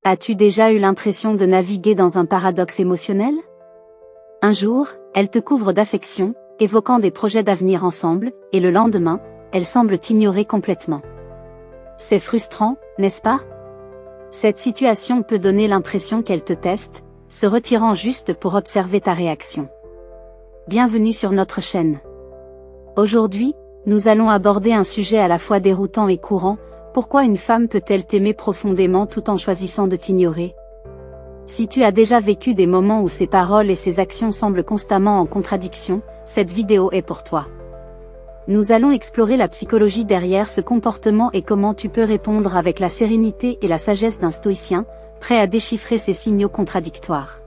As-tu déjà eu l'impression de naviguer dans un paradoxe émotionnel? Un jour, elle te couvre d'affection, évoquant des projets d'avenir ensemble, et le lendemain, elle semble t'ignorer complètement. C'est frustrant, n'est-ce pas? Cette situation peut donner l'impression qu'elle te teste, se retirant juste pour observer ta réaction. Bienvenue sur notre chaîne. Aujourd'hui, nous allons aborder un sujet à la fois déroutant et courant. Pourquoi une femme peut-elle t'aimer profondément tout en choisissant de t'ignorer? Si tu as déjà vécu des moments où ses paroles et ses actions semblent constamment en contradiction, cette vidéo est pour toi. Nous allons explorer la psychologie derrière ce comportement et comment tu peux répondre avec la sérénité et la sagesse d'un stoïcien, prêt à déchiffrer ces signaux contradictoires.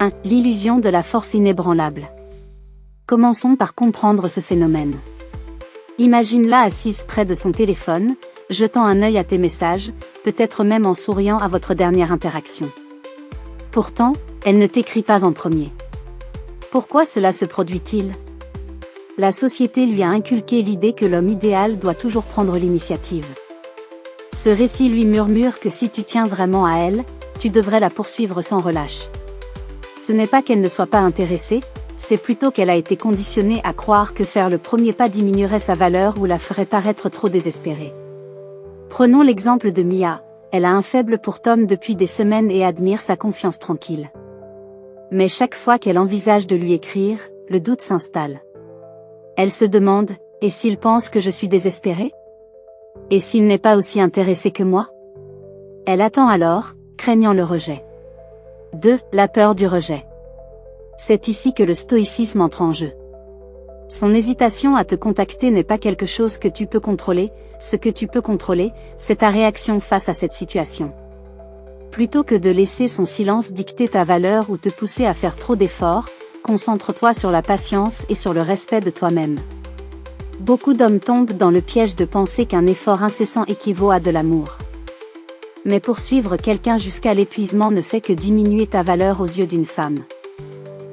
1. L'illusion de la force inébranlable. Commençons par comprendre ce phénomène. Imagine-la assise près de son téléphone, jetant un œil à tes messages, peut-être même en souriant à votre dernière interaction. Pourtant, elle ne t'écrit pas en premier. Pourquoi cela se produit-il? La société lui a inculqué l'idée que l'homme idéal doit toujours prendre l'initiative. Ce récit lui murmure que si tu tiens vraiment à elle, tu devrais la poursuivre sans relâche. Ce n'est pas qu'elle ne soit pas intéressée, c'est plutôt qu'elle a été conditionnée à croire que faire le premier pas diminuerait sa valeur ou la ferait paraître trop désespérée. Prenons l'exemple de Mia, elle a un faible pour Tom depuis des semaines et admire sa confiance tranquille. Mais chaque fois qu'elle envisage de lui écrire, le doute s'installe. Elle se demande, et s'il pense que je suis désespérée? Et s'il n'est pas aussi intéressé que moi? Elle attend alors, craignant le rejet. 2. La peur du rejet. C'est ici que le stoïcisme entre en jeu. Son hésitation à te contacter n'est pas quelque chose que tu peux contrôler, ce que tu peux contrôler, c'est ta réaction face à cette situation. Plutôt que de laisser son silence dicter ta valeur ou te pousser à faire trop d'efforts, concentre-toi sur la patience et sur le respect de toi-même. Beaucoup d'hommes tombent dans le piège de penser qu'un effort incessant équivaut à de l'amour. Mais poursuivre quelqu'un jusqu'à l'épuisement ne fait que diminuer ta valeur aux yeux d'une femme.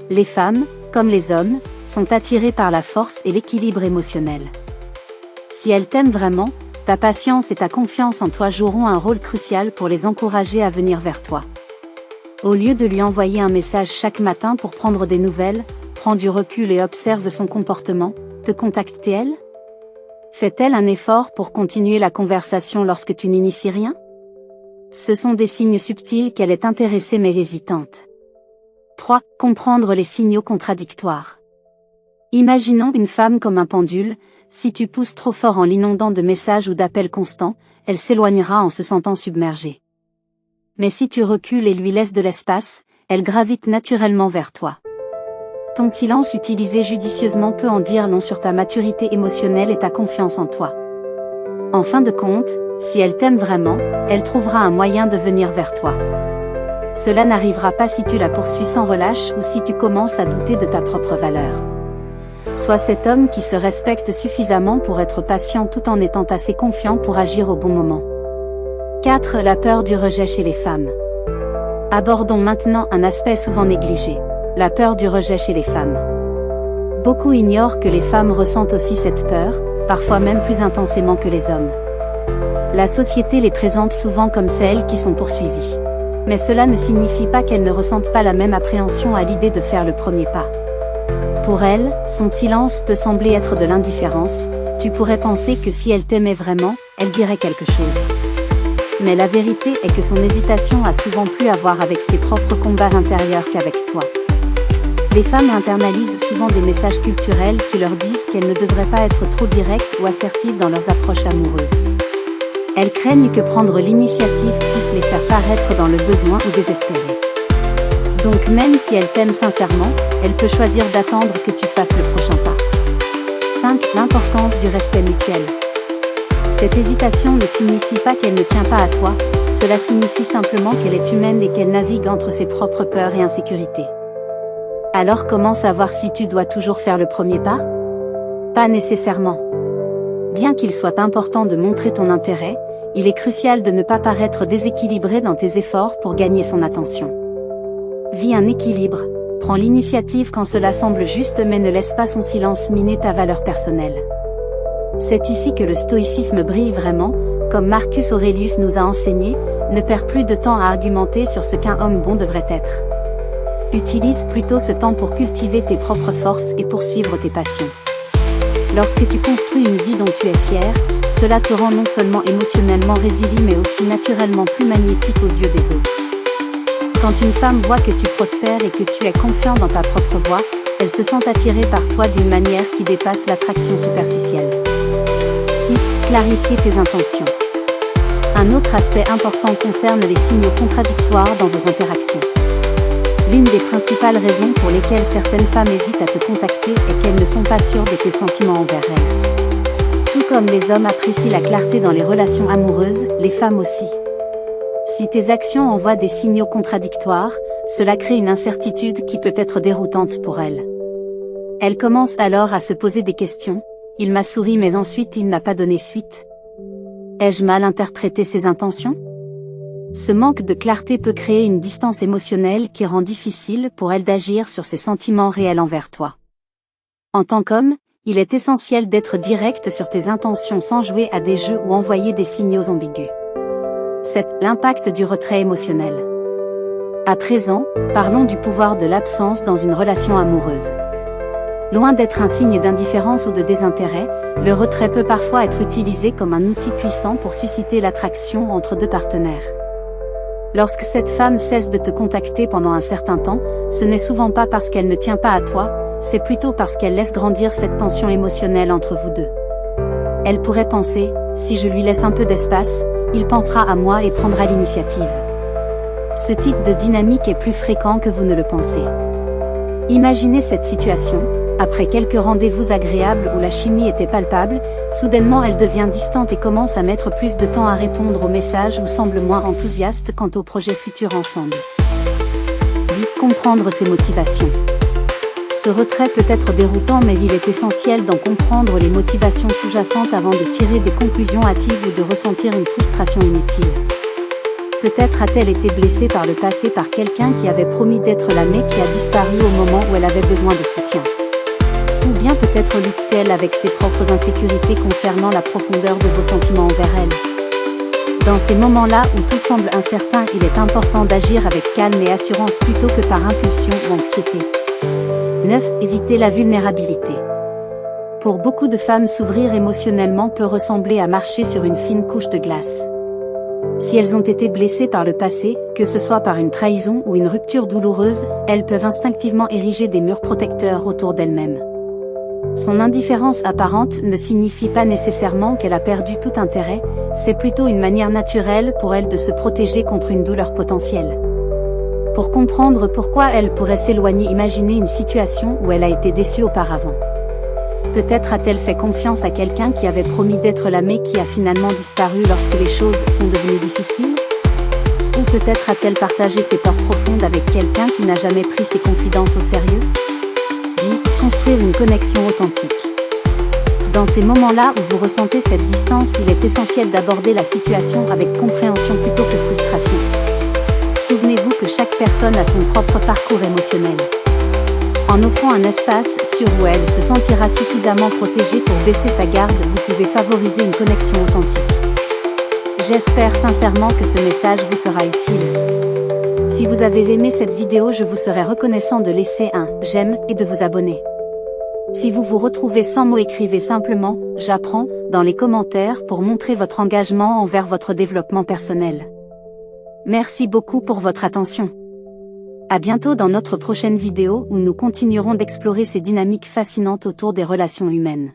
Les femmes, comme les hommes, sont attirées par la force et l'équilibre émotionnel. Si elles t'aiment vraiment, ta patience et ta confiance en toi joueront un rôle crucial pour les encourager à venir vers toi. Au lieu de lui envoyer un message chaque matin pour prendre des nouvelles, prends du recul et observe son comportement. Te contacte-t-elle? Fait-elle un effort pour continuer la conversation lorsque tu n'inities rien? Ce sont des signes subtils qu'elle est intéressée mais hésitante. 3. Comprendre les signaux contradictoires. Imaginons une femme comme un pendule, si tu pousses trop fort en l'inondant de messages ou d'appels constants, elle s'éloignera en se sentant submergée. Mais si tu recules et lui laisses de l'espace, elle gravite naturellement vers toi. Ton silence utilisé judicieusement peut en dire long sur ta maturité émotionnelle et ta confiance en toi. En fin de compte, si elle t'aime vraiment, elle trouvera un moyen de venir vers toi. Cela n'arrivera pas si tu la poursuis sans relâche ou si tu commences à douter de ta propre valeur. Sois cet homme qui se respecte suffisamment pour être patient tout en étant assez confiant pour agir au bon moment. 4. La peur du rejet chez les femmes. Abordons maintenant un aspect souvent négligé. La peur du rejet chez les femmes. Beaucoup ignorent que les femmes ressentent aussi cette peur, parfois même plus intensément que les hommes. La société les présente souvent comme celles qui sont poursuivies. Mais cela ne signifie pas qu'elles ne ressentent pas la même appréhension à l'idée de faire le premier pas. Pour elles, son silence peut sembler être de l'indifférence, tu pourrais penser que si elle t'aimait vraiment, elle dirait quelque chose. Mais la vérité est que son hésitation a souvent plus à voir avec ses propres combats intérieurs qu'avec toi. Les femmes internalisent souvent des messages culturels qui leur disent qu'elles ne devraient pas être trop directes ou assertives dans leurs approches amoureuses. Elles craignent que prendre l'initiative puisse les faire paraître dans le besoin ou désespérées. Donc même si elle t'aime sincèrement, elle peut choisir d'attendre que tu fasses le prochain pas. 5. L'importance du respect mutuel. Cette hésitation ne signifie pas qu'elle ne tient pas à toi, cela signifie simplement qu'elle est humaine et qu'elle navigue entre ses propres peurs et insécurités. Alors comment savoir si tu dois toujours faire le premier pas? Pas nécessairement. Bien qu'il soit important de montrer ton intérêt, il est crucial de ne pas paraître déséquilibré dans tes efforts pour gagner son attention. Vis un équilibre, prends l'initiative quand cela semble juste mais ne laisse pas son silence miner ta valeur personnelle. C'est ici que le stoïcisme brille vraiment, comme Marcus Aurelius nous a enseigné, Ne perds plus de temps à argumenter sur ce qu'un homme bon devrait être. Utilise plutôt ce temps pour cultiver tes propres forces et poursuivre tes passions. Lorsque tu construis une vie dont tu es fier, cela te rend non seulement émotionnellement résilient mais aussi naturellement plus magnétique aux yeux des autres. Quand une femme voit que tu prospères et que tu es confiant dans ta propre voie, elle se sent attirée par toi d'une manière qui dépasse l'attraction superficielle. 6. Clarifier tes intentions. Un autre aspect important concerne les signaux contradictoires dans vos interactions. L'une des principales raisons pour lesquelles certaines femmes hésitent à te contacter est qu'elles ne sont pas sûres de tes sentiments envers elles. Tout comme les hommes apprécient la clarté dans les relations amoureuses, les femmes aussi. Si tes actions envoient des signaux contradictoires, cela crée une incertitude qui peut être déroutante pour elles. Elles commencent alors à se poser des questions. Il m'a souri mais ensuite il n'a pas donné suite. Ai-je mal interprété ses intentions ? Ce manque de clarté peut créer une distance émotionnelle qui rend difficile pour elle d'agir sur ses sentiments réels envers toi. En tant qu'homme, il est essentiel d'être direct sur tes intentions sans jouer à des jeux ou envoyer des signaux ambigus. 7. L'impact du retrait émotionnel. À présent, parlons du pouvoir de l'absence dans une relation amoureuse. Loin d'être un signe d'indifférence ou de désintérêt, le retrait peut parfois être utilisé comme un outil puissant pour susciter l'attraction entre deux partenaires. Lorsque cette femme cesse de te contacter pendant un certain temps, ce n'est souvent pas parce qu'elle ne tient pas à toi, c'est plutôt parce qu'elle laisse grandir cette tension émotionnelle entre vous deux. Elle pourrait penser, si je lui laisse un peu d'espace, il pensera à moi et prendra l'initiative. Ce type de dynamique est plus fréquent que vous ne le pensez. Imaginez cette situation. Après quelques rendez-vous agréables où la chimie était palpable, soudainement elle devient distante et commence à mettre plus de temps à répondre aux messages ou semble moins enthousiaste quant au projet futur ensemble. 8. Comprendre ses motivations. Ce retrait peut être déroutant mais il est essentiel d'en comprendre les motivations sous-jacentes avant de tirer des conclusions hâtives ou de ressentir une frustration inutile. Peut-être a-t-elle été blessée par le passé par quelqu'un qui avait promis d'être là mais qui a disparu au moment où elle avait besoin de soutien. Ou bien peut-être lutte-t-elle avec ses propres insécurités concernant la profondeur de vos sentiments envers elle. Dans ces moments-là où tout semble incertain, il est important d'agir avec calme et assurance plutôt que par impulsion ou anxiété. 9. Éviter la vulnérabilité. Pour beaucoup de femmes, s'ouvrir émotionnellement peut ressembler à marcher sur une fine couche de glace. Si elles ont été blessées par le passé, que ce soit par une trahison ou une rupture douloureuse, elles peuvent instinctivement ériger des murs protecteurs autour d'elles-mêmes. Son indifférence apparente ne signifie pas nécessairement qu'elle a perdu tout intérêt, c'est plutôt une manière naturelle pour elle de se protéger contre une douleur potentielle. Pour comprendre pourquoi elle pourrait s'éloigner, imaginez une situation où elle a été déçue auparavant. Peut-être a-t-elle fait confiance à quelqu'un qui avait promis d'être là mais qui a finalement disparu lorsque les choses sont devenues difficiles ? Ou peut-être a-t-elle partagé ses peurs profondes avec quelqu'un qui n'a jamais pris ses confidences au sérieux ? 10. Construire une connexion authentique. Dans ces moments-là où vous ressentez cette distance, il est essentiel d'aborder la situation avec compréhension plutôt que frustration. Souvenez-vous que chaque personne a son propre parcours émotionnel. En offrant un espace sûr où elle se sentira suffisamment protégée pour baisser sa garde, vous pouvez favoriser une connexion authentique. J'espère sincèrement que ce message vous sera utile. Si vous avez aimé cette vidéo, je vous serai reconnaissant de laisser un j'aime et de vous abonner. Si vous vous retrouvez sans mots, écrivez simplement « J'apprends » dans les commentaires pour montrer votre engagement envers votre développement personnel. Merci beaucoup pour votre attention. À bientôt dans notre prochaine vidéo où nous continuerons d'explorer ces dynamiques fascinantes autour des relations humaines.